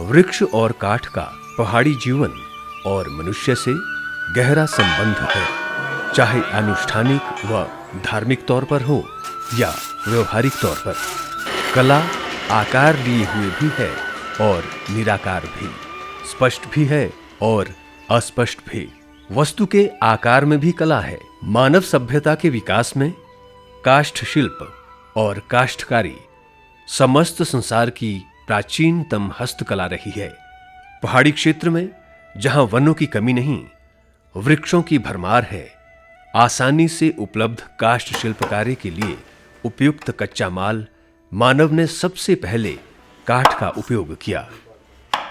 वृक्ष और काठ का पहाड़ी जीवन और मनुष्य से गहरा संबंध है, चाहे अनुष्ठानिक व धार्मिक तौर पर हो या व्यवहारिक तौर पर। कला आकार लिए हुए भी है और निराकार भी, स्पष्ट भी है और अस्पष्ट भी। वस्तु के आकार में भी कला है। मानव सभ्यता के विकास में काष्ठ शिल्प और काष्ठकारी समस्त संसार की प्राचीनतम हस्तकला रही है। पहाड़ी क्षेत्र में जहां वनों की कमी नहीं, वृक्षों की भरमार है, आसानी से उपलब्ध काष्ठ शिल्प कार्य के लिए उपयुक्त कच्चा माल मानव ने सबसे पहले काठ का उपयोग किया।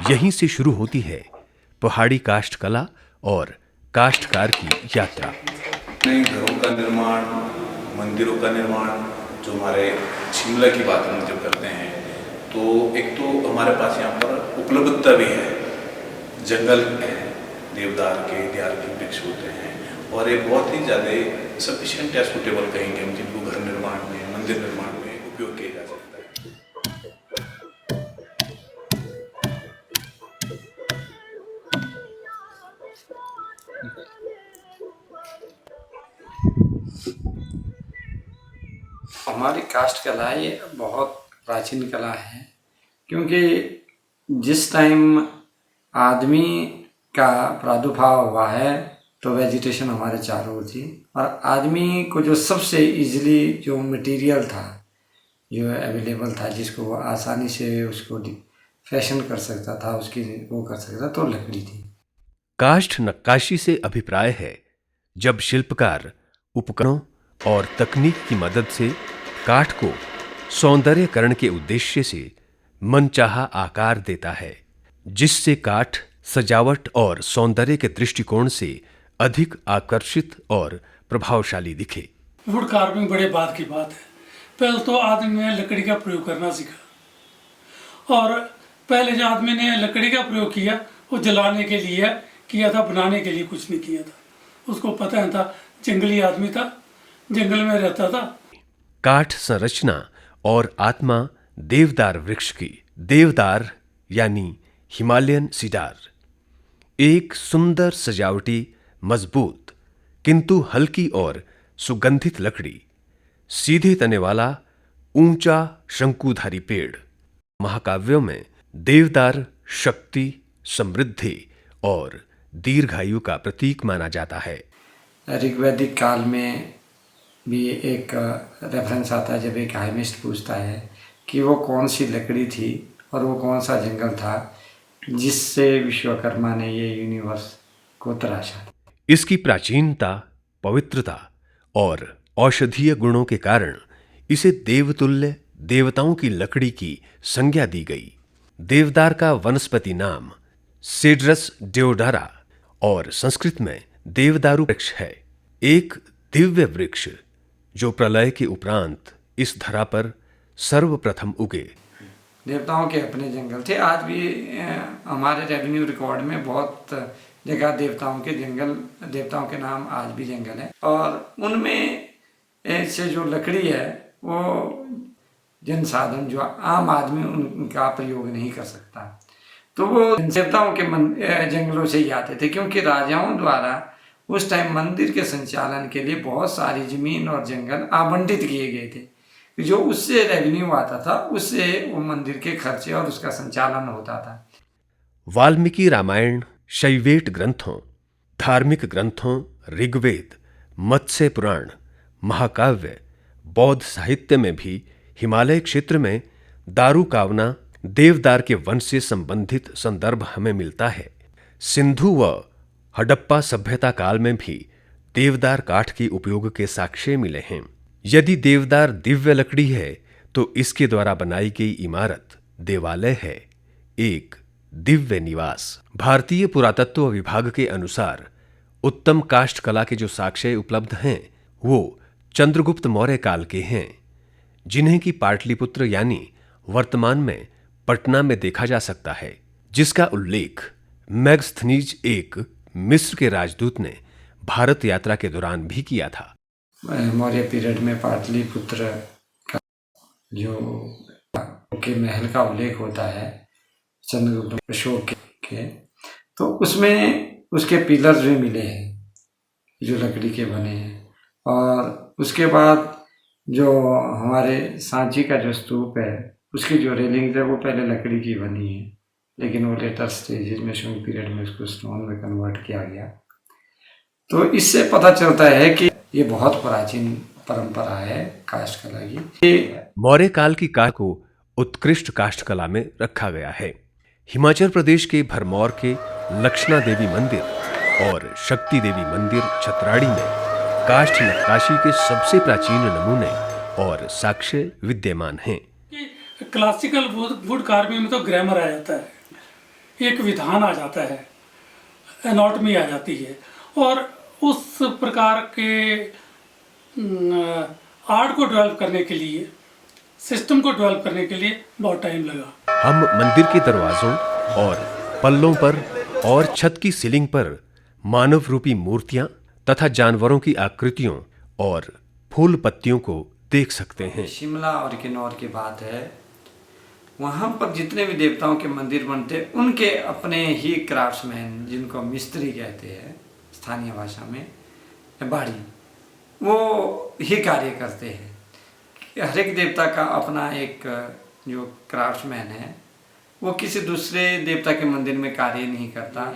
यहीं से शुरू होती है पहाड़ी काष्ठ कला और काष्ठकार की यात्रा। नए घरों का निर्माण, मंदिरों का निर्माण, जो हमारे शिमला की बात हम जब करते हैं तो एक तो हमारे पास यहाँ पर उपलब्धता भी है, जंगल है, देवदार के देवदार के वृक्ष होते हैं और एक बहुत ही ज़्यादा सफिशिएंट या सूटेबल कहेंगे हम, जिनको घर निर्माण में, मंदिर निर्माण में उपयोग किया जा सकता है। हमारी काष्ठ कला ये बहुत प्राचीन कला है, क्योंकि जिस टाइम आदमी का प्रादुर्भाव हुआ है तो वेजिटेशन हमारे चारों ओर थी और आदमी को जो सबसे इजीली जो मटेरियल था, जो अवेलेबल था, जिसको वो आसानी से उसको फैशन कर सकता था, उसकी वो कर सकता था, तो लकड़ी थी। काष्ठ नक्काशी से अभिप्राय है जब शिल्पकार उपकरणों और तकनीक की मदद से काठ को सौंदर्यकरण के उद्देश्य से मनचाहा आकार देता है, जिससे काठ सजावट और सौंदर्य के दृष्टिकोण से अधिक आकर्षित और प्रभावशाली दिखे। वुड कार्विंग बड़े बाद की बात है। पहले तो आदमी ने लकड़ी का प्रयोग करना सीखा और पहले जो आदमी ने लकड़ी का प्रयोग किया वो जलाने के लिए किया था, बनाने के लिए कुछ नहीं किया था। उसको पता नहीं था, जंगली आदमी था, जंगल में रहता था। काठ संरचना और आत्मा देवदार वृक्ष की। देवदार यानी हिमालयन सीडार एक सुंदर सजावटी, मजबूत किंतु हल्की और सुगंधित लकड़ी, सीधे तने वाला ऊंचा शंकुधारी पेड़। महाकाव्यों में देवदार शक्ति, समृद्धि और दीर्घायु का प्रतीक माना जाता है। ऋग्वैदिक काल में भी एक रेफरेंस आता है जब एक हाइमिस्ट पूछता है कि वो कौन सी लकड़ी थी और वो कौन सा जंगल था जिससे विश्वकर्मा ने ये यूनिवर्स को तराशा। इसकी प्राचीनता, पवित्रता और औषधीय गुणों के कारण इसे देवतुल्य, देवताओं की लकड़ी की संज्ञा दी गई। देवदार का वनस्पति नाम सेड्रस डेओडारा और संस्कृत में देवदारू वृक्ष है, एक दिव्य वृक्ष जो प्रलय के उपरांत इस धरा पर सर्वप्रथम उगे। देवताओं के अपने जंगल थे। आज भी हमारे रेवेन्यू रिकॉर्ड में बहुत जगह देवताओं के जंगल, देवताओं के नाम आज भी जंगल है और उनमें से जो लकड़ी है वो जन साधन, जो आम आदमी उनका प्रयोग नहीं कर सकता, तो वो देवताओं के जंगलों से ही आते थे, क्योंकि राजाओं द्वारा उस टाइम मंदिर के संचालन के लिए बहुत सारी जमीन और जंगल आवंटित किए गए थे। जो उससे रेवेन्यू आता था, उससे वो मंदिर के खर्चे और उसका संचालन होता था। वाल्मीकि रामायण, शैवेट ग्रंथों, धार्मिक ग्रंथों, ऋग्वेद, मत्स्य पुराण, महाकाव्य, बौद्ध साहित्य में भी हिमालय क्षेत्र में दारूकावना, देवदार के वन से संबंधित संदर्भ हमें मिलता है। सिंधु व हडप्पा सभ्यता काल में भी देवदार काठ के उपयोग के साक्ष्य मिले हैं। यदि देवदार दिव्य लकड़ी है तो इसके द्वारा बनाई गई इमारत देवालय है, एक दिव्य निवास। भारतीय पुरातत्व विभाग के अनुसार उत्तम काष्ठ कला के जो साक्ष्य उपलब्ध हैं वो चंद्रगुप्त मौर्य काल के हैं, जिन्हें की पाटलिपुत्र यानी वर्तमान में पटना में देखा जा सकता है, जिसका उल्लेख मेगस्थनीज एक मिस्र के राजदूत ने भारत यात्रा के दौरान भी किया था। मौर्य पीरियड में पाटलिपुत्र का जो के महल का उल्लेख होता है चंद्रगुप्त अशोक के, तो उसमें उसके पिलर्स भी मिले हैं जो लकड़ी के बने हैं। और उसके बाद जो हमारे सांची का जो स्तूप है उसकी जो रेलिंग है वो पहले लकड़ी की बनी है, लेकिन वो लेटर स्टेजेस में शुंग पीरियड में उसको स्टोन में कन्वर्ट किया गया। तो इससे पता चलता है कि ये बहुत प्राचीन परंपरा है काष्ठ कला की। मौर्य काल की कला को उत्कृष्ट काष्ठ कला में रखा गया है। हिमाचल प्रदेश के भरमौर के लक्षणा देवी मंदिर और शक्ति देवी मंदिर छतराड़ी में काष्ठ नक्काशी के सबसे प्राचीन नमूने और साक्ष्य विद्यमान हैं। क्लासिकल वुड कार्विंग में तो ग्रामर आ जाता है, एक विधान आ जाता है, एनाटॉमी आ जाती है, और उस प्रकार के आर्ट को डेवलप करने के लिए, सिस्टम को डेवलप करने के लिए बहुत टाइम लगा। हम मंदिर के दरवाजों और पल्लों पर और छत की सीलिंग पर मानव रूपी मूर्तियां तथा जानवरों की आकृतियों और फूल पत्तियों को देख सकते हैं। शिमला और किन्नौर की बात है, वहाँ पर जितने भी देवताओं के मंदिर बनते उनके अपने ही क्राफ्ट्समैन, जिनको मिस्त्री कहते हैं स्थानीय भाषा में, बाड़ी, वो ही कार्य करते हैं। हर एक देवता का अपना एक जो क्राफ्ट्समैन है वो किसी दूसरे देवता के मंदिर में कार्य नहीं करता,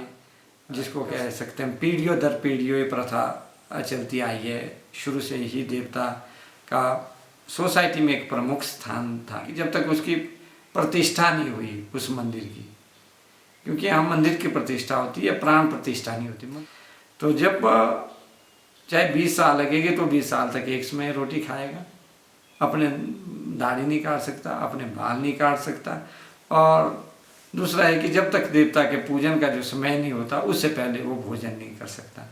जिसको कह सकते हैं पीढ़ियों दर पीढ़ियों ये प्रथा चलती आई है। शुरू से ही देवता का सोसाइटी में एक प्रमुख स्थान था कि जब तक उसकी प्रतिष्ठा नहीं हुई उस मंदिर की, क्योंकि यहाँ मंदिर की प्रतिष्ठा होती है, प्राण प्रतिष्ठा नहीं होती। तो जब चाहे 20 साल लगेंगे तो 20 साल तक एक समय रोटी खाएगा, अपने दाढ़ी नहीं काट सकता, अपने बाल नहीं काट सकता। और दूसरा है कि जब तक देवता के पूजन का जो समय नहीं होता उससे पहले वो भोजन नहीं कर सकता।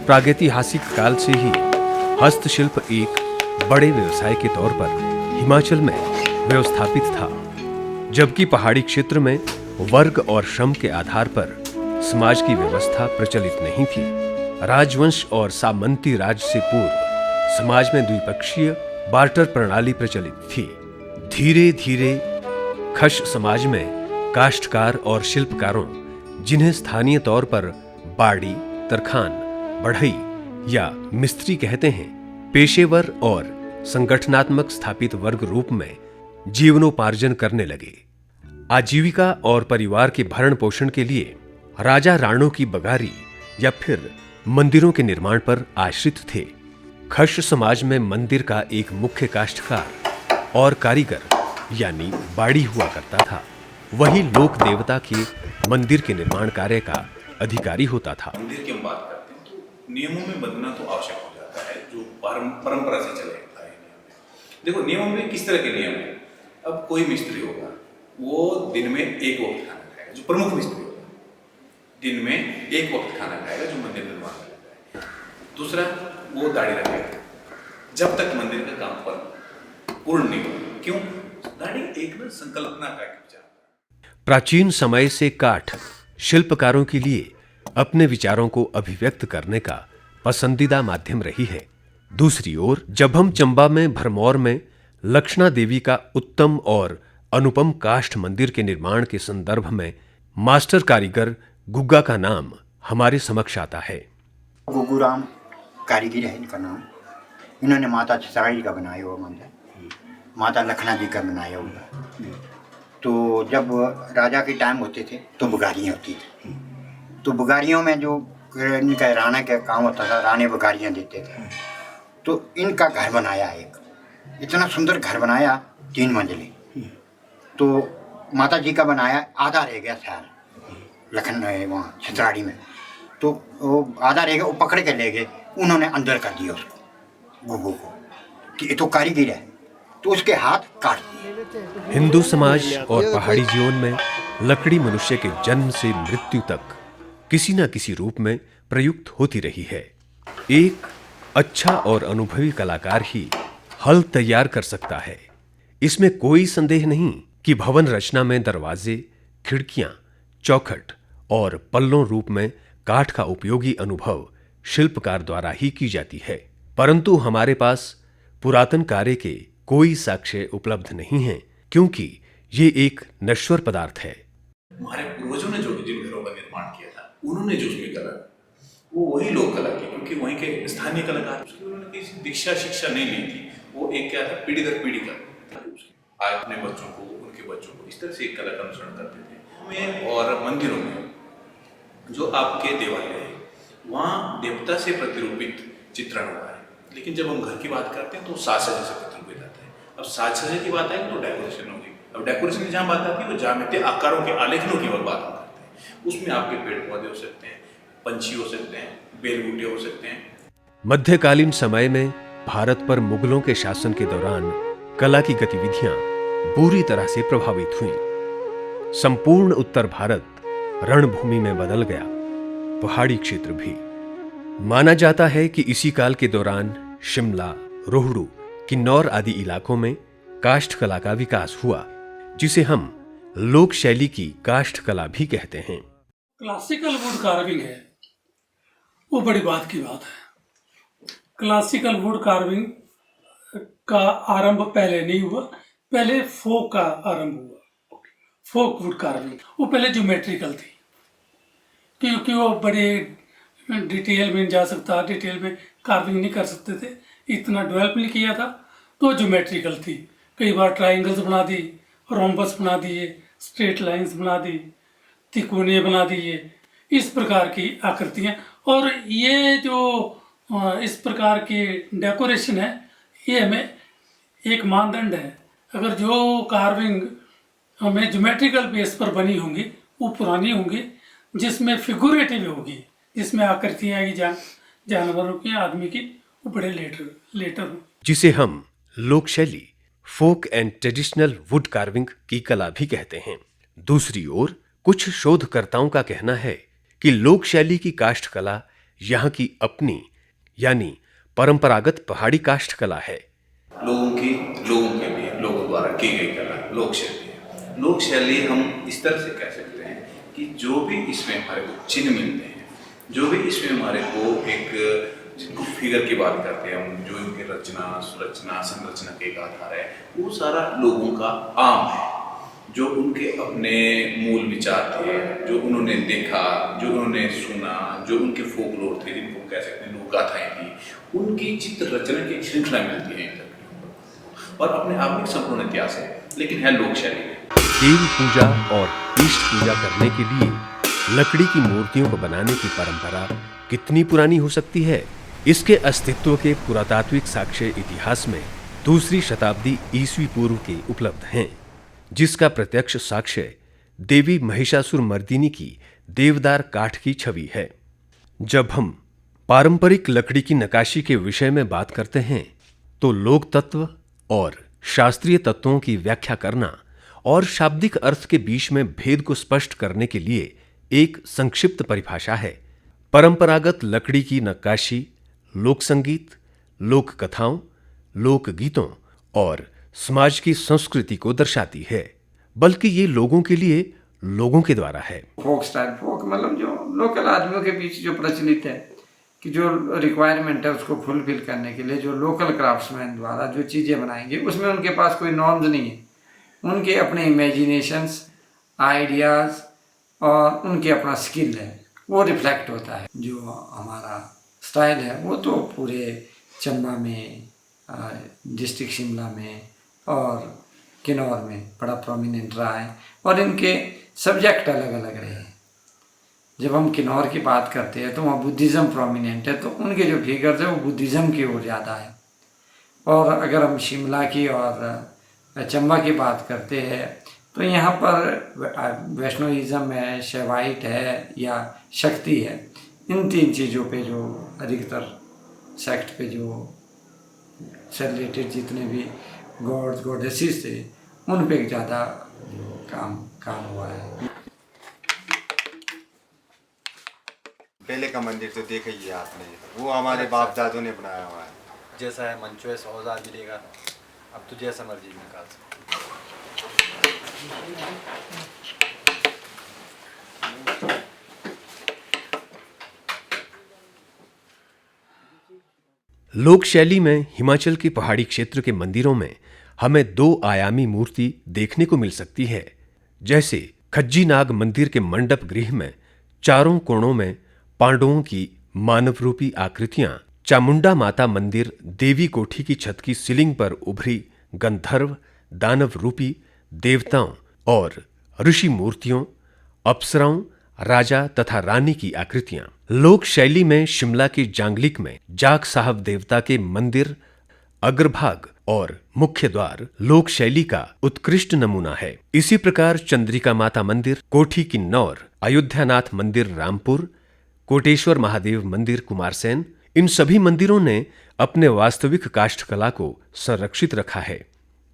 प्रागैतिहासिक काल से ही हस्तशिल्प एक बड़े व्यवसाय के तौर पर हिमाचल में व्यवस्थापित था, जबकि पहाड़ी क्षेत्र में वर्ग और श्रम के आधार पर समाज की व्यवस्था प्रचलित नहीं थी। राजवंश और सामंती राज से पूर्व समाज में द्विपक्षीय बार्टर प्रणाली प्रचलित थी। धीरे धीरे खश समाज में काष्ठकार और शिल्पकारों, जिन्हें स्थानीय तौर पर बाड़ी, तरखान, बढ़ई या मिस्त्री कहते हैं, पेशेवर और संगठनात्मक स्थापित वर्ग रूप में जीवनोपार्जन करने लगे। आजीविका और परिवार के भरण पोषण के लिए राजा राणों की बगारी या फिर मंदिरों के निर्माण पर आश्रित थे। खश समाज में मंदिर का एक मुख्य काष्ठकार और कारीगर यानी बाड़ी हुआ करता था। वही लोक देवता के मंदिर के निर्माण कार्य का अधिकारी होता था। मंदिर की हम बात करते हैं तो नियमों में बदलना तो आवश्यक हो जाता है, जो परंपरा से चले आए नियम। देखो नियमों में किस तरह के नियम है। अब कोई मिस्त्री होगा, वो दिन में एक वक्त खाना खाएगा, जो प्रमुख मिस्त्री होगा दिन में एक वक्त खाना खाएगा, जो मंदिर निर्माण करेगा। दूसरा, वो दाढ़ी रखेगा जब तक मंदिर का काम पर पूर्ण नहीं हो। क्यों? दाढ़ी एक ना संकल्पना का विचार। प्राचीन समय से काठ शिल्पकारों के लिए अपने विचारों को अभिव्यक्त करने का पसंदीदा माध्यम रही है। दूसरी ओर जब हम चंबा में भरमौर में लक्षणा देवी का उत्तम और अनुपम काष्ठ मंदिर के निर्माण के संदर्भ में मास्टर कारीगर गुग्गा का नाम हमारे समक्ष आता है। गुग्गूराम कारीगर है इनका नाम। इन्होंने माता छतराड़ी का बनाया हुआ मंदिर, माता लखना जी का बनाया हुआ। तो जब राजा के टाइम होते थे तो बुगारियाँ होती थी, तो बुगारियों में जो इनका राणा का काम होता था, राणे बुगारियाँ देते थे। तो इनका घर बनाया, एक इतना सुंदर घर बनाया, 3 मंजिले। तो माता जी का बनाया, आधा रह गया शायद लखन वहाँ छतराड़ी में। तो वो आधा रह गया, वो पकड़ के ले गए, उन्होंने अंदर कर दिया उसको, गुग्गू को, कि ये तो कारीगर है। तो उसके हाथ काट दिए। हिंदू समाज और पहाड़ी जीवन में लकड़ी मनुष्य के जन्म से मृत्यु तक किसी न किसी रूप में प्रयुक्त होती रही है। एक अच्छा और अनुभवी कलाकार ही हल तैयार कर सकता है। इसमें कोई संदेह नहीं कि भवन रचना में दरवाजे, खिड़कियां, चौखट और पल्लों रूप में काठ का उपयोगी अनुभव शिल्पकार द्वारा ही की जाती है, परंतु हमारे पास पुरातन कार्य के कोई साक्ष्य उपलब्ध नहीं है, क्योंकि ये एक नश्वर पदार्थ है। हमारे पूर्वजों ने जो जिन घरों का निर्माण किया था, उन्होंने जो उसमें कला, वो वही लोक कला की, क्योंकि वहीं के स्थानीय कलाकार, उसकी उन्होंने किसी दीक्षा शिक्षा नहीं ली थी। वो एक क्या था, पीढ़ी दर पीढ़ी का आज अपने बच्चों को, उनके बच्चों को इस तरह से एक कला का अनुसरण करते थे। हमें और मंदिरों में जो आपके देवालय है, वहाँ देवता से प्रतिरूपित चित्रण हुआ है, लेकिन जब हम घर की बात करते हैं तो साज सज्जा से प्रतिरूपित आता है। अब साज सज्जा की बात आई तो डेकोरेशन होगी। अब डेकोरेशन की जहाँ बात आती है वो ज्यामितीय आकारों के आलेखनों की बात हम करते हैं। उसमें आपके पेड़ पौधे हो सकते हैं, पंछी हो सकते हैं, बेल बूटे हो सकते हैं। मध्यकालीन समय में भारत पर मुगलों के शासन के दौरान कला की गतिविधियां बुरी तरह से प्रभावित हुईं। संपूर्ण उत्तर भारत रणभूमि में बदल गया, पहाड़ी क्षेत्र भी। माना जाता है कि इसी काल के दौरान शिमला, रोहड़ू, किन्नौर आदि इलाकों में काष्ठ कला का विकास हुआ, जिसे हम लोक शैली की काष्ठ कला भी कहते हैं। क्लासिकल वुड कार्विंग है, वो बड़ी बात की बात है। क्लासिकल वुड कार्विंग का आरंभ पहले नहीं हुआ, पहले फोक का आरंभ हुआ। फोक वुड कार्विंग वो पहले ज्योमेट्रिकल थी, क्योंकि वो बड़े डिटेल में जा सकता, डिटेल में कार्विंग नहीं कर सकते थे, इतना डेवलप नहीं किया था, तो ज्योमेट्रिकल थी। कई बार ट्राइंगल्स बना दी, रोम्बस बना दिए, स्ट्रेट लाइंस बना दी, तिकोने बना दिए, इस प्रकार की आकृतियाँ। और ये जो इस प्रकार की डेकोरेशन है, ये हमें एक मानदंड है। अगर जो कार्विंग हमें ज्योमेट्रिकल बेस पर बनी होंगी वो पुरानी होंगी, जिसमें फिगुरेटिव होगी, जिसमें आकृतियाँ आएगी जानवरों की, आदमी की, वो बड़े लेटर हो, जिसे हम लोक शैली, फोक एंड ट्रेडिशनल वुड कार्विंग की कला भी कहते हैं। दूसरी ओर कुछ शोधकर्ताओं का कहना है कि लोक शैली की काष्ठ कला यहाँ की अपनी यानी परंपरागत पहाड़ी काष्ठ कला है। लोगों के लिए लोगों द्वारा की गई कला लोक शैली है। लोक शैली हम इस तरह से कह सकते हैं कि जो भी इसमें हमारे को चिन्ह मिलते हैं, जो भी इसमें हमारे को एक जिनको फिगर की बात करते हैं हम, जो इनके रचना, सुरचना, संरचना के एक आधार है, वो सारा लोगों का आम है, जो उनके अपने मूल विचार थे, जो उन्होंने देखा, जो उन्होंने सुना, जो उनके फोकलोर थे, जिनको कह सकते हैं लोक गाथाएं थी, उनकी चित्र रचना की एक श्रृंखला मिलती है और अपने आप में संपूर्ण इतिहास है, लेकिन है लोक शैली में। देवी पूजा और इष्ट पूजा करने के लिए लकड़ी की मूर्तियों को बनाने की परंपरा कितनी पुरानी हो सकती है, इसके अस्तित्व के पुरातात्विक साक्ष्य इतिहास में 2री शताब्दी ईस्वी पूर्व के उपलब्ध हैं, जिसका प्रत्यक्ष साक्ष्य देवी महिषासुर मर्दिनी की देवदार काठ की छवि है। जब हम पारंपरिक लकड़ी की नक्काशी के विषय में बात करते हैं तो लोक तत्व और शास्त्रीय तत्वों की व्याख्या करना और शाब्दिक अर्थ के बीच में भेद को स्पष्ट करने के लिए एक संक्षिप्त परिभाषा है। परंपरागत लकड़ी की नक्काशी लोक संगीत, लोक कथाओं, लोक गीतों और समाज की संस्कृति को दर्शाती है, बल्कि ये लोगों के लिए लोगों के द्वारा है। फोक स्टाइल, फोक मतलब जो लोकल आदमियों के बीच जो प्रचलित है कि जो रिक्वायरमेंट है उसको फुलफिल करने के लिए जो लोकल क्राफ्ट्समैन द्वारा जो चीज़ें बनाएंगे, उसमें उनके पास कोई नॉर्म्स नहीं है, उनके अपने इमेजिनेशंस, आइडियाज़ और उनके अपना स्किल है, वो रिफ्लेक्ट होता है। जो हमारा स्टाइल है वो तो पूरे चंबा में, डिस्ट्रिक्ट शिमला में और किन्नौर में बड़ा प्रोमिनेंट रहा है, और इनके सब्जेक्ट अलग अलग रहे हैं। जब हम किन्नौर की बात करते हैं तो वहाँ बुद्धिज़्म प्रोमिनेंट है, तो उनके जो फिगर्स है वो बुद्धिज़्म की ओर ज़्यादा है। और अगर हम शिमला की और चंबा की बात करते हैं तो यहाँ पर वैष्णोइज़्म है, शैवाइट है या शक्ति है, इन 3 चीज़ों पे जो अधिकतर सेक्ट पे जो से रिलेटेड जितने भी गॉड्स गॉडेसेस थे उन पे ज़्यादा काम हुआ है। पहले का मंदिर तो देखा ही है आपने, वो हमारे बाप दादों ने बनाया हुआ है। जैसा है मंच वैसा औजार मिलेगा, अब तो जैसा मर्जी निकाल सकते। लोक शैली में हिमाचल के पहाड़ी क्षेत्र के मंदिरों में हमें 2 आयामी मूर्ति देखने को मिल सकती है। जैसे खज्जी नाग मंदिर के मंडप गृह में चारों कोणों में पांडवों की मानव रूपी आकृतियां, चामुंडा माता मंदिर देवी कोठी की छत की सीलिंग पर उभरी गंधर्व दानव रूपी देवताओं और ऋषि मूर्तियों, अप्सराओं, राजा तथा रानी की आकृतियां। लोक शैली में शिमला के जांगलिक में जाग साहब देवता के मंदिर अग्रभाग और मुख्य द्वार लोक शैली का उत्कृष्ट नमूना है। इसी प्रकार चंद्रिका माता मंदिर कोठी किन्नौर, अयोध्यानाथ मंदिर रामपुर, कोटेश्वर महादेव मंदिर कुमारसैन, इन सभी मंदिरों ने अपने वास्तविक काष्ठकला को संरक्षित रखा है।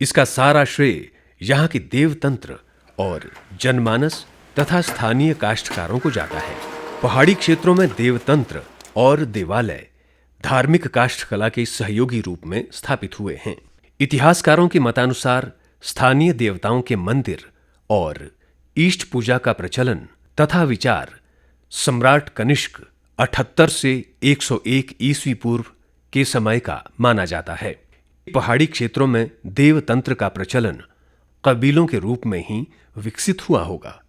इसका सारा श्रेय यहाँ के देवतंत्र और जनमानस तथा स्थानीय काष्ठकारों को जाता है। पहाड़ी क्षेत्रों में देवतंत्र और देवालय धार्मिक काष्ठकला के सहयोगी रूप में स्थापित हुए हैं। इतिहासकारों के मतानुसार स्थानीय देवताओं के मंदिर और ईष्ट पूजा का प्रचलन तथा विचार सम्राट कनिष्क 78 से 101 ईस्वी पूर्व के समय का माना जाता है। पहाड़ी क्षेत्रों में देवतंत्र का प्रचलन कबीलों के रूप में ही विकसित हुआ होगा।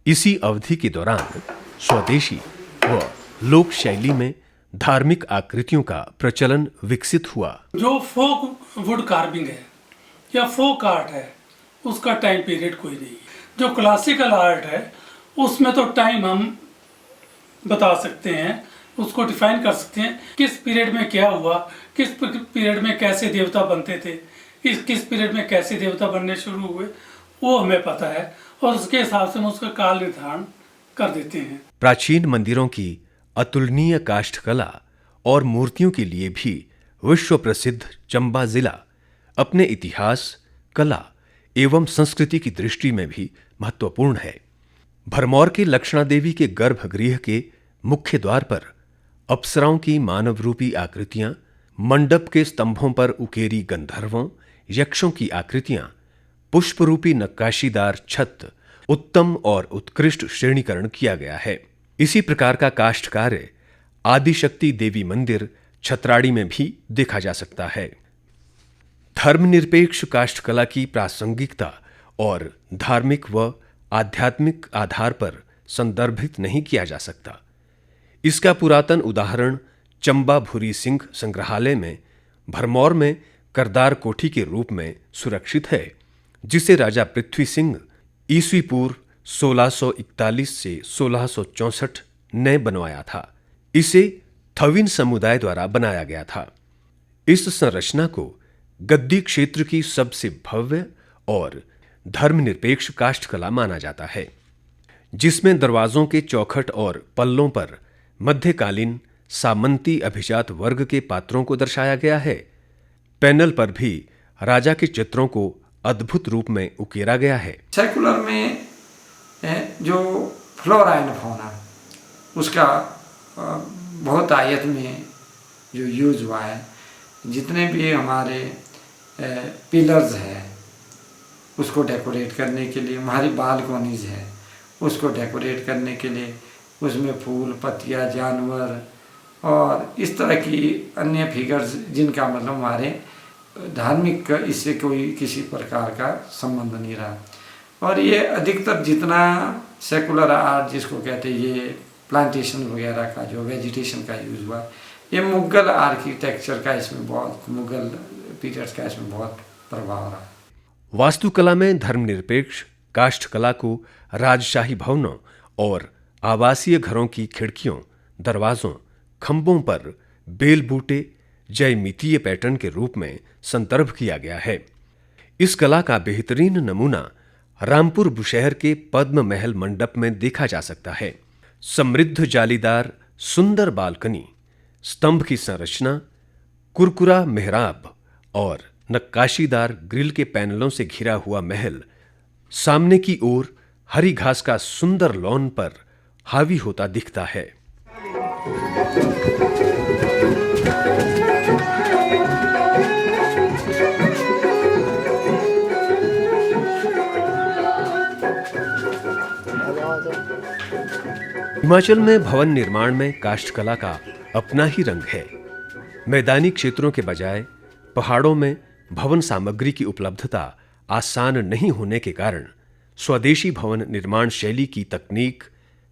इसी अवधि के दौरान स्वदेशी व लोक शैली में धार्मिक आकृतियों का प्रचलन विकसित हुआ। जो फोक वुड कार्विंग है या फोक आर्ट है, उसका टाइम पीरियड कोई नहीं है। जो क्लासिकल आर्ट है उसमें तो टाइम हम बता सकते हैं, उसको डिफाइन कर सकते हैं, किस पीरियड में क्या हुआ, किस पीरियड में कैसे देवता बनते थे, किस पीरियड में कैसे देवता बनने शुरू हुए, वो हमें पता है और उसके हिसाब से हम उसका काल निर्धारण कर देते हैं। प्राचीन मंदिरों की अतुलनीय काष्ठकला और मूर्तियों के लिए भी विश्व प्रसिद्ध चंबा जिला अपने इतिहास, कला एवं संस्कृति की दृष्टि में भी महत्वपूर्ण है। भरमौर के लक्षणा देवी के गर्भगृह के मुख्य द्वार पर अप्सराओं की मानव रूपी आकृतियां, मंडप के स्तंभों पर उकेरी गंधर्वों, यक्षों की आकृतियां, पुष्परूपी नक्काशीदार छत उत्तम और उत्कृष्ट श्रेणीकरण किया गया है। इसी प्रकार का काष्ठ कार्य आदिशक्ति देवी मंदिर छतराड़ी में भी देखा जा सकता है। धर्मनिरपेक्ष काष्ठकला की प्रासंगिकता और धार्मिक व आध्यात्मिक आधार पर संदर्भित नहीं किया जा सकता। इसका पुरातन उदाहरण चंबा भूरी सिंह संग्रहालय में भरमौर में करदार कोठी के रूप में सुरक्षित है, जिसे राजा पृथ्वी सिंह ईस्वी पूर्व 1641 से 1664 ने बनवाया था। इसे थविन समुदाय द्वारा बनाया गया था। इस संरचना को गद्दी क्षेत्र की सबसे भव्य और धर्मनिरपेक्ष काष्ठकला माना जाता है, जिसमें दरवाजों के चौखट और पल्लों पर मध्यकालीन सामंती अभिजात वर्ग के पात्रों को दर्शाया गया है। पैनल पर भी राजा के चित्रों को अद्भुत रूप में उकेरा गया है। सेकुलर में जो फ्लोरा एंड फौना उसका बहुत आयत में जो यूज हुआ है, जितने भी हमारे पिलर्स है उसको डेकोरेट करने के लिए, हमारी बालकोनीज है उसको डेकोरेट करने के लिए उसमें फूल, पत्तियाँ, जानवर और इस तरह की अन्य फिगर्स जिनका मतलब हमारे धार्मिक इससे कोई किसी प्रकार का संबंध नहीं रहा। और ये अधिकतर जितना सेकुलर आर्ट जिसको कहते हैं, ये प्लांटेशन वगैरह का जो वेजिटेशन का यूज़ हुआ, ये मुगल आर्किटेक्चर का इसमें बहुत, मुगल पीरियड्स का इसमें बहुत प्रभाव रहा। वास्तुकला में धर्मनिरपेक्ष काष्ठकला को राजशाही भवनों और आवासीय घरों की खिड़कियों, दरवाजों, खंभों पर बेल बूटे जयमितीय पैटर्न के रूप में संदर्भ किया गया है। इस कला का बेहतरीन नमूना रामपुर बुशहर के पद्म महल मंडप में देखा जा सकता है। समृद्ध जालीदार सुंदर बालकनी, स्तंभ की संरचना, कुरकुरा मेहराब और नक्काशीदार ग्रिल के पैनलों से घिरा हुआ महल सामने की ओर हरी घास का सुंदर लॉन पर हावी होता दिखता है। हिमाचल में भवन निर्माण में काष्ठकला का अपना ही रंग है। मैदानी क्षेत्रों के बजाय पहाड़ों में भवन सामग्री की उपलब्धता आसान नहीं होने के कारण स्वदेशी भवन निर्माण शैली की तकनीक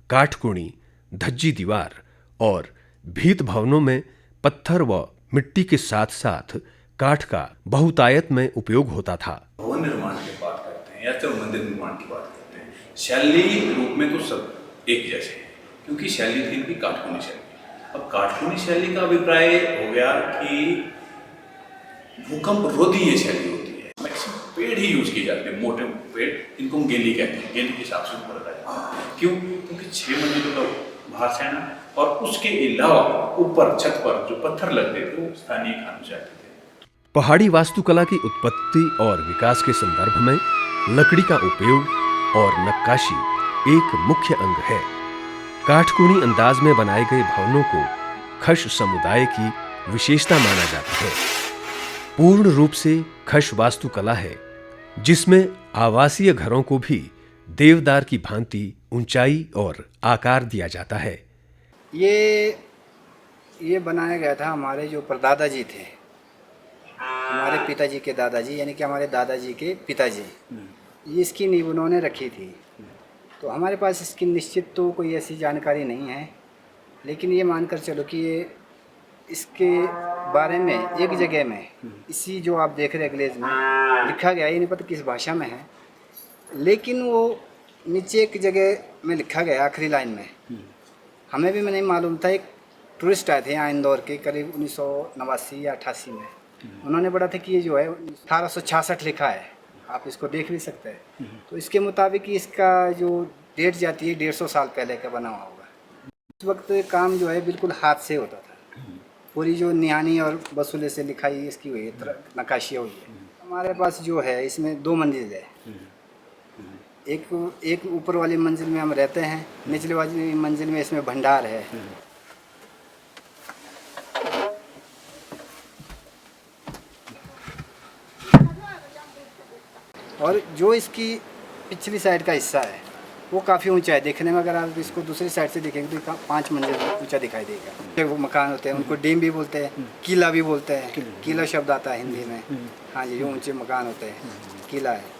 काठकुणी, धज्जी दीवार और भीत भवनों में पत्थर व मिट्टी के साथ साथ काठ का बहुतायत में उपयोग होता था। भवन निर्माण की बात करते हैं या चलो मंदिर निर्माण की बात करते हैं, शैली रूप में तो सब एक जैसे हैं, क्योंकि शैली थी इनकी काठकुनी शैली। अब काठकुनी शैली का अभिप्राय हो गया कि भूकंप रोधी ये शैली होती है। मैक्सिमम पेड़ ही यूज किए जाते हैं, मोटे पेड़, इनको हम गेली कहते हैं, गेली के हिसाब से ऊपर रखा जाता है। क्यों? क्योंकि 6 मंजिलों का भार सहना और उसके अलावा ऊपर छत पर जो पत्थर लगते थे वो स्थानीय खानों से आते थे। पहाड़ी वास्तुकला की उत्पत्ति और विकास के संदर्भ में लकड़ी का उपयोग और नक्काशी एक मुख्य अंग है। काठकुणी अंदाज में बनाए गए भवनों को खश समुदाय की विशेषता माना जाता है। पूर्ण रूप से खश वास्तुकला है, जिसमें आवासीय घरों को भी देवदार की भांति ऊंचाई और आकार दिया जाता है। ये बनाया गया था हमारे जो परदादा जी थे, हमारे पिताजी के दादाजी, यानी कि हमारे दादाजी के पिताजी, ये इसकी नींव उन्होंने रखी थी। तो हमारे पास इसकी निश्चित तो कोई ऐसी जानकारी नहीं है, लेकिन ये मानकर चलो कि ये इसके बारे में एक जगह में इसी जो आप देख रहे हैं ग्लेज में लिखा गया, ये नहीं पता किस भाषा में है, लेकिन वो नीचे एक जगह में लिखा गया आखिरी लाइन में, हमें भी नहीं मालूम था। एक टूरिस्ट आए थे यहाँ इंदौर के करीब 1989 या 88 में, उन्होंने पढ़ा था कि ये जो है 1866 लिखा है, आप इसको देख भी सकते हैं। तो इसके मुताबिक इसका जो डेट जाती है 150 साल पहले का बना हुआ होगा। उस वक्त काम जो है बिल्कुल हाथ से होता था, पूरी जो निहानी और वसूले से लिखाई इसकी हुई है, नक्काशियाँ हुई है। हमारे पास जो है इसमें 2 मंजिल है, एक ऊपर वाली मंजिल में हम रहते हैं, निचले वाली मंजिल में इसमें भंडार है। और जो इसकी पिछली साइड का हिस्सा है वो काफ़ी ऊंचा है, देखने में अगर आप इसको दूसरी साइड से देखेंगे तो 5 मंजिल ऊंचा दिखाई देगा। वो मकान होते हैं उनको डीम भी बोलते हैं, किला भी बोलते हैं, किला शब्द आता है हिंदी में। हाँ जी, जो ऊंचे मकान होते हैं किला है।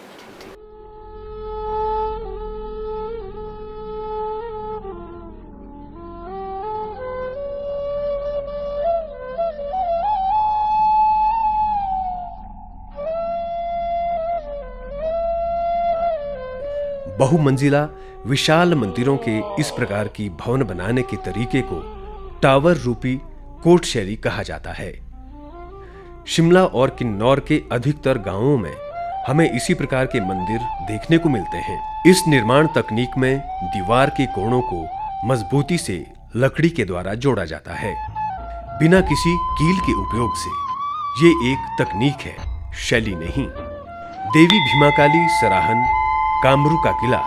बहुमंजिला विशाल मंदिरों के इस प्रकार की भवन बनाने के तरीके को टावर रूपी कोट शैली कहा जाता है। शिमला और किन्नौर के अधिकतर गांवों में हमें इसी प्रकार के मंदिर देखने को मिलते हैं। इस निर्माण तकनीक में दीवार के कोणों को मजबूती से लकड़ी के द्वारा जोड़ा जाता है, बिना किसी कील के उपयोग से। ये एक तकनीक है, शैली नहीं। देवी भीमाकाली सराहन, कामरू का किला,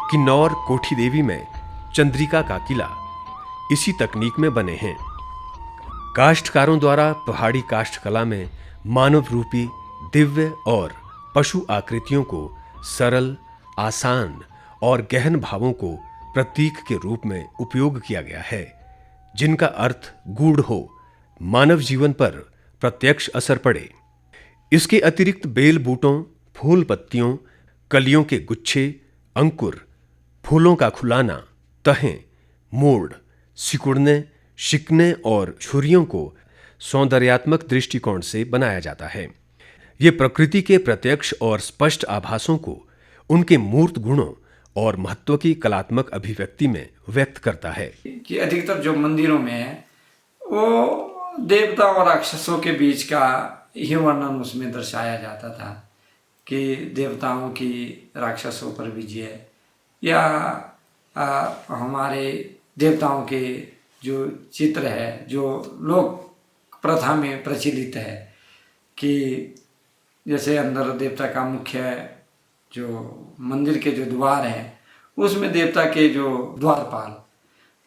किन्नौर कोठी देवी में चंद्रिका का किला इसी तकनीक में बने हैं। काष्ठकारों द्वारा पहाड़ी काष्ठकला में मानव रूपी दिव्य और पशु आकृतियों को सरल, आसान और गहन भावों को प्रतीक के रूप में उपयोग किया गया है, जिनका अर्थ गूढ़ हो, मानव जीवन पर प्रत्यक्ष असर पड़े। इसके अतिरिक्त बेल बूटों, फूल पत्तियों, कलियों के गुच्छे, अंकुर, फूलों का खुलाना, तहें, मोड़, सिकुड़ने, शिकने और छुरियों को सौंदर्यात्मक दृष्टिकोण से बनाया जाता है। ये प्रकृति के प्रत्यक्ष और स्पष्ट आभासों को उनके मूर्त गुणों और महत्व की कलात्मक अभिव्यक्ति में व्यक्त करता है। कि अधिकतर जो मंदिरों में है वो देवता और राक्षसों के बीच का ही वर्णन उसमें दर्शाया जाता था कि देवताओं की राक्षसों पर विजय, या हमारे देवताओं के जो चित्र है, जो लोक प्रथा में प्रचलित है कि जैसे अंदर देवता का मुख्य जो मंदिर के जो द्वार हैं उसमें देवता के जो द्वारपाल,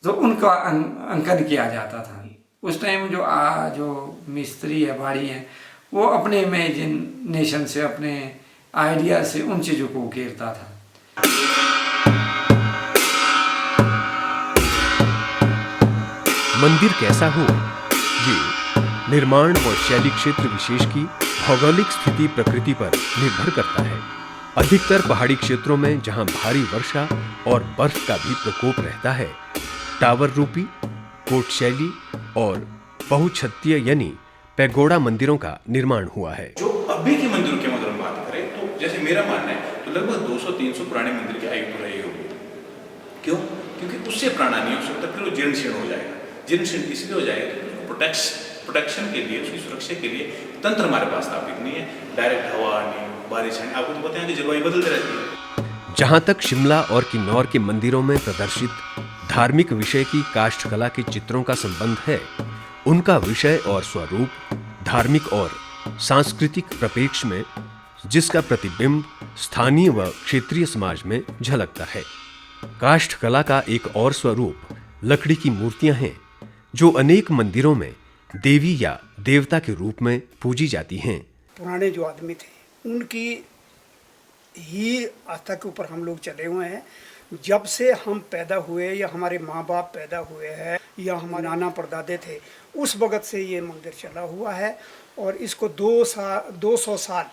तो उनका अंकन किया जाता था। उस टाइम जो मिस्त्री है, बाड़ी है, वो अपने इमेजिनेशन से, अपने आइडिया से उन चीज़ों को उकेरता था। मंदिर कैसा हो, ये निर्माण और शैली क्षेत्र विशेष की भौगोलिक स्थिति प्रकृति पर निर्भर करता है। अधिकतर पहाड़ी क्षेत्रों में जहां भारी वर्षा और बर्फ का भी प्रकोप रहता है, टावर रूपी, कोट शैली और बहुछत्तीय यानी पैगोडा मंदिरों का निर्माण हुआ है। जो अभी के मंदिरों की अगर हम बात करें तो जैसे मेरा मानना है तो लगभग 200-300 पुराने मंदिर की आयु तो रही होगी। क्यों? क्योंकि उससे पुराना नहीं हो सकता, फिर वो जीर्ण शीर्ण हो जाएगा। जीर्ण शीर्ण इसलिए हो जाएगा क्योंकि प्रोटेक्शन के लिए, उसकी सुरक्षा के लिए तंत्र हमारे पास स्थापित नहीं है। डायरेक्ट हवा नहीं, बारिश नहीं, आपको तो पता है कि जलवायु बदलती रहती है। जहां तक शिमला और किन्नौर के मंदिरों में प्रदर्शित धार्मिक विषय की काष्ठकला के चित्रों का संबंध है, उनका विषय और स्वरूप धार्मिक और सांस्कृतिक प्रपेक्ष में, जिसका प्रतिबिंब स्थानीय व क्षेत्रीय समाज में झलकता है। काष्ठकला का एक और स्वरूप लकड़ी की मूर्तियां हैं, जो अनेक मंदिरों में देवी या देवता के रूप में पूजी जाती हैं। पुराने जो आदमी थे उनकी ही आस्था के ऊपर हम लोग चले हुए हैं। जब से हम पैदा हुए या हमारे माँ बाप पैदा हुए हैं या हमारे नाना परदादे थे, उस वक़्त से ये मंदिर चला हुआ है। और इसको 200 साल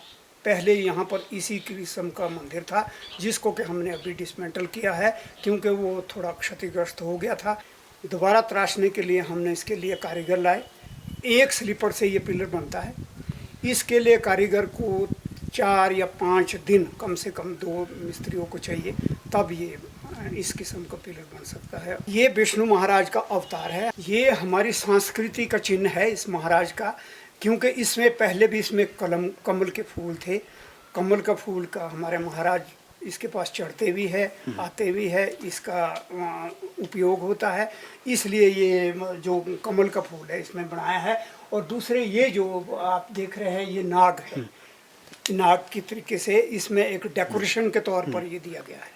पहले यहाँ पर इसी किस्म का मंदिर था, जिसको कि हमने अभी डिसमेंटल किया है क्योंकि वो थोड़ा क्षतिग्रस्त हो गया था। दोबारा तराशने के लिए हमने इसके लिए कारीगर लाए। एक स्लीपर से ये पिलर बनता है। इसके लिए कारीगर को 4 या 5 दिन, कम से कम 2 मिस्त्रियों को चाहिए, तब ये इस किस्म का पिलर बन सकता है। ये विष्णु महाराज का अवतार है। ये हमारी संस्कृति का चिन्ह है इस महाराज का, क्योंकि इसमें पहले भी इसमें कमल के फूल थे। कमल का फूल का हमारे महाराज इसके पास चढ़ते भी है, आते भी है, इसका उपयोग होता है। इसलिए ये जो कमल का फूल है इसमें बनाया है। और दूसरे ये जो आप देख रहे हैं ये नाग है। नाग की तरीके से इसमें एक डेकोरेशन के तौर पर ये दिया गया है।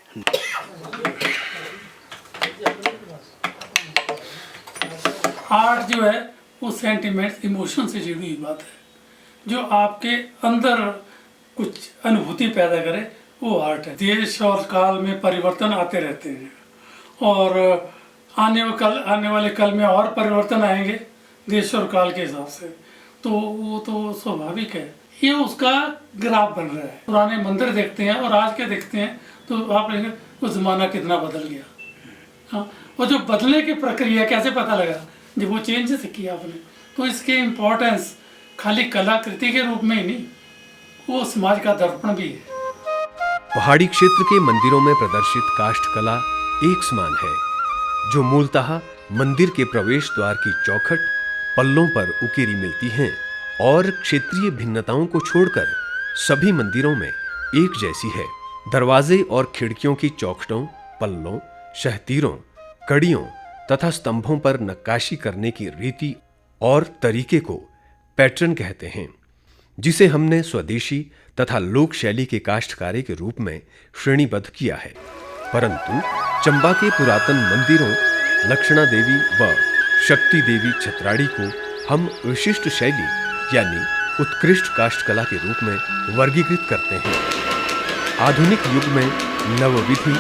आर्ट जो है वो सेंटिमेंट, इमोशन से जुड़ी हुई बात है। जो आपके अंदर कुछ अनुभूति पैदा करे वो आर्ट है। देश और काल में परिवर्तन आते रहते हैं और आने वाले कल में और परिवर्तन आएंगे देश और काल के हिसाब से, तो वो तो स्वाभाविक है। ये उसका ग्राफ बन रहा है। पुराने मंदिर देखते हैं और आज के देखते हैं तो आप देखेंगे वो ज़माना कितना बदल गया। हाँ, और जो बदलने की प्रक्रिया कैसे पता लगा, जब वो चेंजेस किया आपने, तो इसके इम्पोर्टेंस खाली कलाकृति के रूप में ही नहीं, वो समाज का दर्पण भी है। पहाड़ी क्षेत्र के मंदिरों में प्रदर्शित काष्ठकला एक समान है, जो मूलतः मंदिर के प्रवेश द्वार की चौखट, पल्लों पर उकेरी मिलती हैं और क्षेत्रीय भिन्नताओं को छोड़कर सभी मंदिरों में एक जैसी है। दरवाजे और खिड़कियों की चौखटों, पल्लों, शहतीरों, कड़ियों तथा स्तंभों पर नक्काशी करने की रीति और तरीके को पैटर्न कहते हैं, जिसे हमने स्वदेशी तथा लोक शैली के काष्ठकार्य के रूप में श्रेणीबद्ध किया है। परंतु चंबा के पुरातन मंदिरों लक्षणा देवी व शक्ति देवी छतराड़ी को हम विशिष्ट शैली यानी उत्कृष्ट काष्ठकला के रूप में वर्गीकृत करते हैं। आधुनिक युग में नवविधि,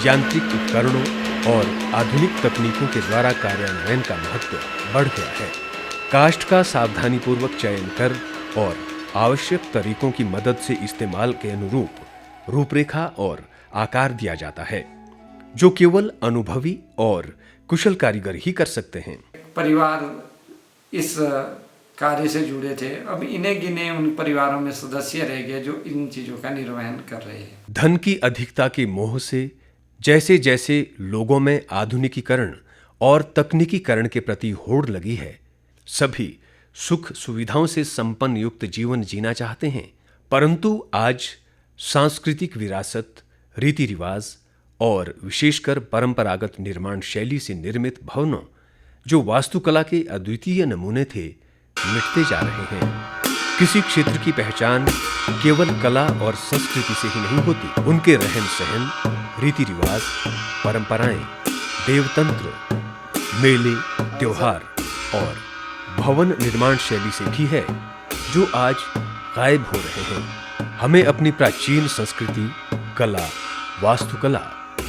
यांत्रिक उपकरणों और आधुनिक तकनीकों के द्वारा कार्यान्वयन का महत्व बढ़ गया है। काष्ठ का सावधानीपूर्वक चयन कर और आवश्यक तरीकों की मदद से इस्तेमाल के अनुरूप रूपरेखा और आकार दिया जाता है, जो केवल अनुभवी और कुशल कारीगर ही कर सकते हैं। परिवार इस कार्य से जुड़े थे, अब इन्हें गिने उन परिवारों में सदस्य रह गए जो इन चीजों का निर्वहन कर रहे हैं। धन की अधिकता के मोह से जैसे जैसे लोगों में आधुनिकीकरण और तकनीकीकरण के प्रति होड़ लगी है, सभी सुख सुविधाओं से संपन्न युक्त जीवन जीना चाहते हैं। परंतु आज सांस्कृतिक विरासत, रीति रिवाज और विशेषकर परंपरागत निर्माण शैली से निर्मित भवनों, जो वास्तुकला के अद्वितीय नमूने थे, मिटते जा रहे हैं। किसी क्षेत्र की पहचान केवल कला और संस्कृति से ही नहीं होती, उनके रहन सहन, रीति रिवाज, परंपराएं, देवतंत्र, मेले, त्योहार और भवन निर्माण शैली से भी है, जो आज गायब हो रहे हैं। हमें अपनी प्राचीन संस्कृति, कला, वास्तुकला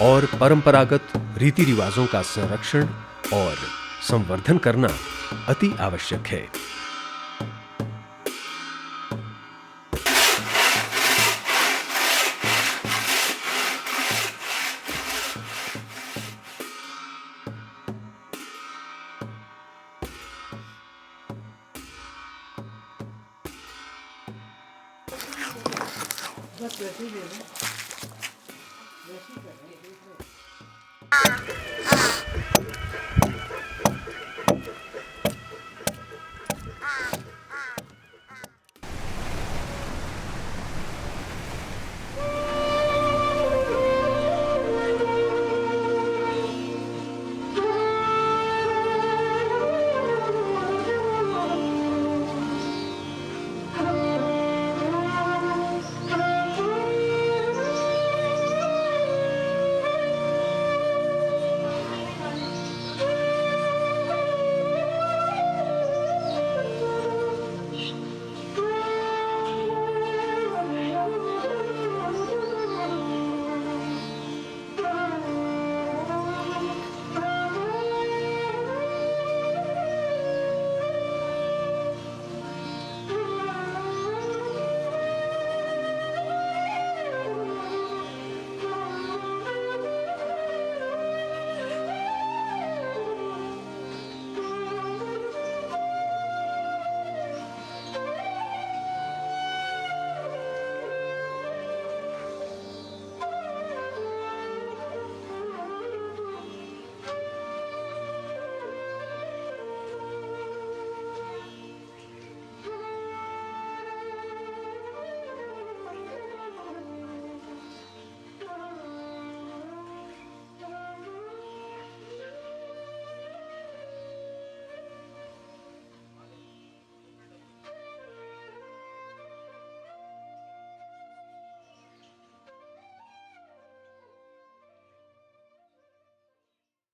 और परंपरागत रीति रिवाजों का संरक्षण और संवर्धन करना अति आवश्यक है। बस वैसे ही दे दो।